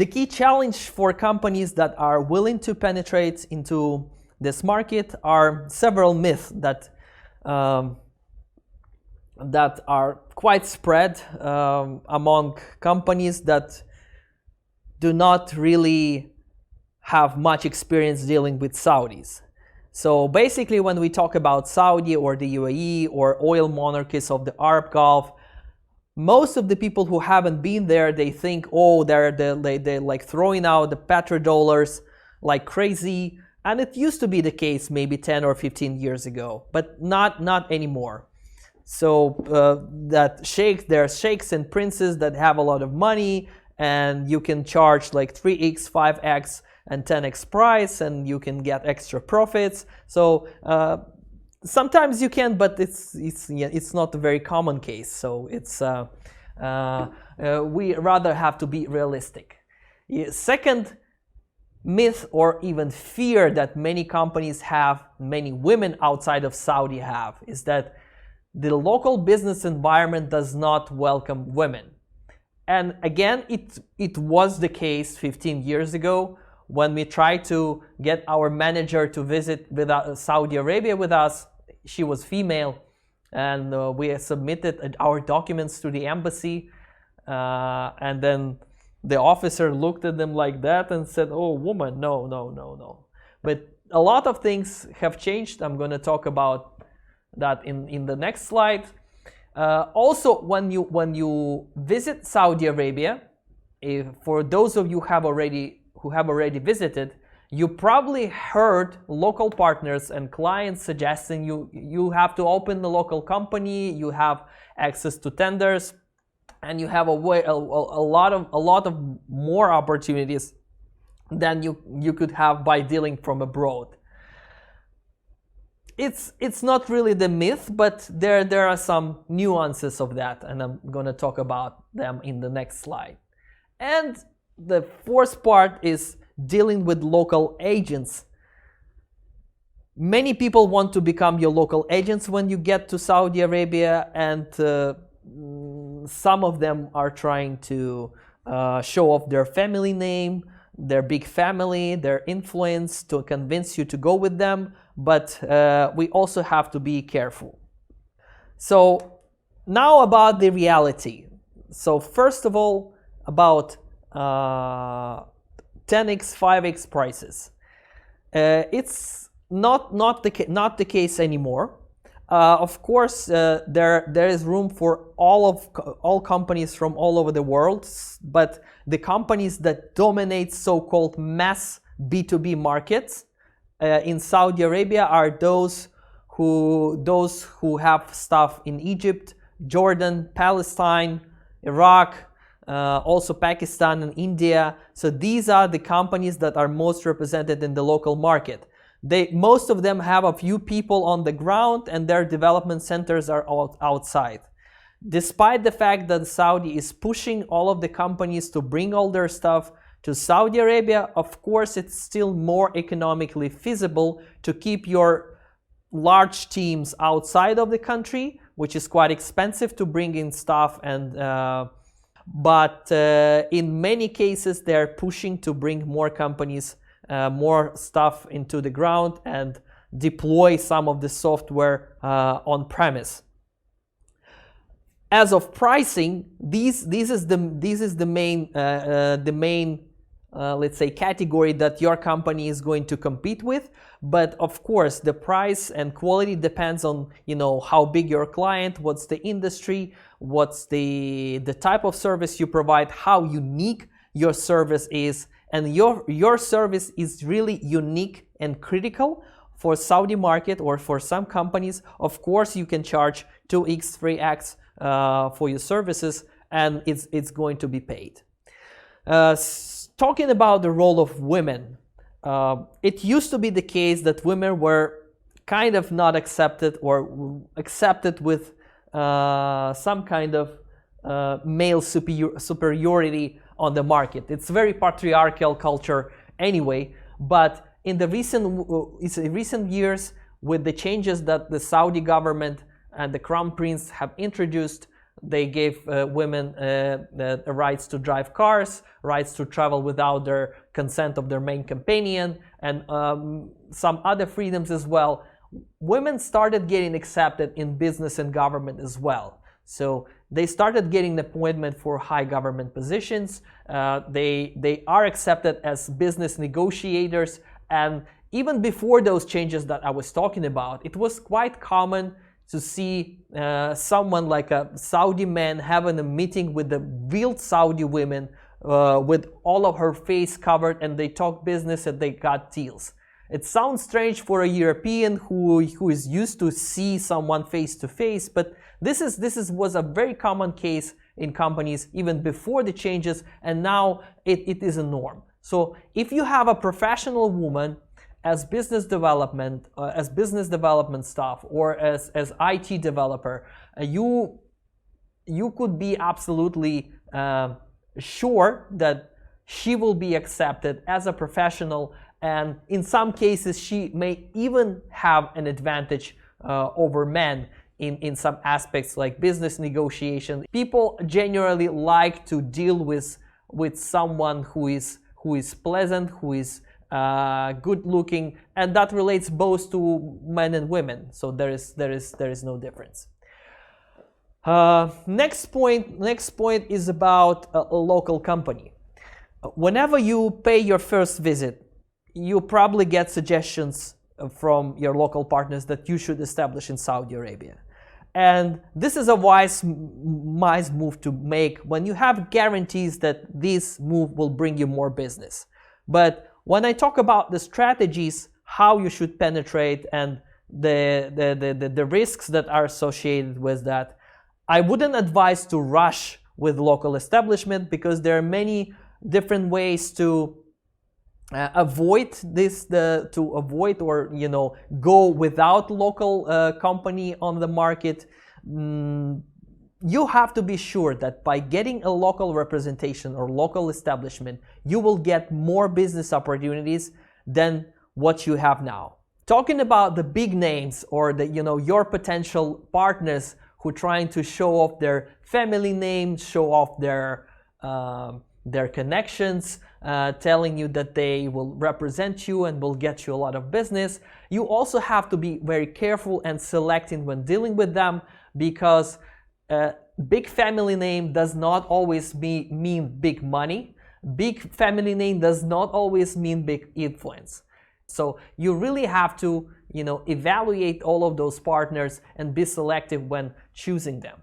The key challenge for companies that are willing to penetrate into this market are several myths that are quite spread among companies that do not really have much experience dealing with Saudis. So basically, when we talk about Saudi or the UAE or oil monarchies of the Arab Gulf, most of the people who haven't been there, they think, oh, they're like throwing out the petrodollars like crazy. And it used to be the case maybe 10 or 15 years ago, but not anymore. So there are sheikhs and princes that have a lot of money, and you can charge like 3x, 5x, and 10x price, and you can get extra profits. So sometimes you can, but it's not a very common case. So we rather have to be realistic. Second myth or even fear that many companies have, many women outside of Saudi have, is that the local business environment does not welcome women. And again, it was the case 15 years ago when we tried to get our manager to visit Saudi Arabia with us. She was female, and we submitted our documents to the embassy, and then the officer looked at them like that and said, oh, woman, no. But a lot of things have changed. I'm going to talk about that in the next slide. Also, when you visit Saudi Arabia, for those of you who have already visited, you probably heard local partners and clients suggesting you have to open the local company, you have access to tenders, and you have a lot of more opportunities than you could have by dealing from abroad. It's not really the myth, but there are some nuances of that, and I'm going to talk about them in the next slide. And the fourth part is dealing with local agents. Many people want to become your local agents when you get to Saudi Arabia, and some of them are trying to show off their family name, their big family, their influence to convince you to go with them. But we also have to be careful. So now about the reality. So first of all, about 10x, 5x prices. It's not the case anymore. Of course, there is room for all companies from all over the world, but the companies that dominate so-called mass B2B markets in Saudi Arabia are those who have stuff in Egypt, Jordan, Palestine, Iraq, also Pakistan and India. So these are the companies that are most represented in the local market. Most of them have a few people on the ground, and their development centers are all outside. Despite the fact that Saudi is pushing all of the companies to bring all their stuff to Saudi Arabia, of course, it's still more economically feasible to keep your large teams outside of the country, which is quite expensive to bring in stuff. But in many cases, they're pushing to bring more companies, more stuff into the ground and deploy some of the software on premise. As of pricing, this is the main let's say category that your company is going to compete with. But of course, the price and quality depends on how big your client, what's the industry, what's the type of service you provide, how unique your service is, and your service is really unique and critical for Saudi market or for some companies. Of course, you can charge 2x, 3x for your services, and it's going to be paid. Talking about the role of women, it used to be the case that women were kind of not accepted or accepted with some kind of male superiority on the market. It's very patriarchal culture anyway, but in the recent years, with the changes that the Saudi government and the Crown Prince have introduced, They gave women the rights to drive cars, rights to travel without their consent of their main companion, and some other freedoms as well. Women started getting accepted in business and government as well. So they started getting an appointment for high government positions. They are accepted as business negotiators. And even before those changes that I was talking about, it was quite common to see someone like a Saudi man having a meeting with the real Saudi women with all of her face covered, and they talk business and they got deals. It sounds strange for a European who is used to see someone face to face, but this was a very common case in companies even before the changes, and now it is a norm. So if you have a professional woman as business development staff, or as IT developer, you could be absolutely sure that she will be accepted as a professional, and in some cases she may even have an advantage over men in some aspects like business negotiation. People generally like to deal with someone who is pleasant, who is good looking, and that relates both to men and women. So there is no difference. Next point is about a local company. Whenever you pay your first visit, you probably get suggestions from your local partners that you should establish in Saudi Arabia. And this is a wise move to make when you have guarantees that this move will bring you more business. But when I talk about the strategies, how you should penetrate, and the risks that are associated with that, I wouldn't advise to rush with local establishment, because there are many different ways to avoid this, or go without local company on the market. You have to be sure that by getting a local representation or local establishment, you will get more business opportunities than what you have now. Talking about the big names, or your potential partners who are trying to show off their family name, show off their connections, telling you that they will represent you and will get you a lot of business. You also have to be very careful and selecting when dealing with them, because big family name does not always mean big money. Big family name does not always mean big influence. So you really have to evaluate all of those partners and be selective when choosing them.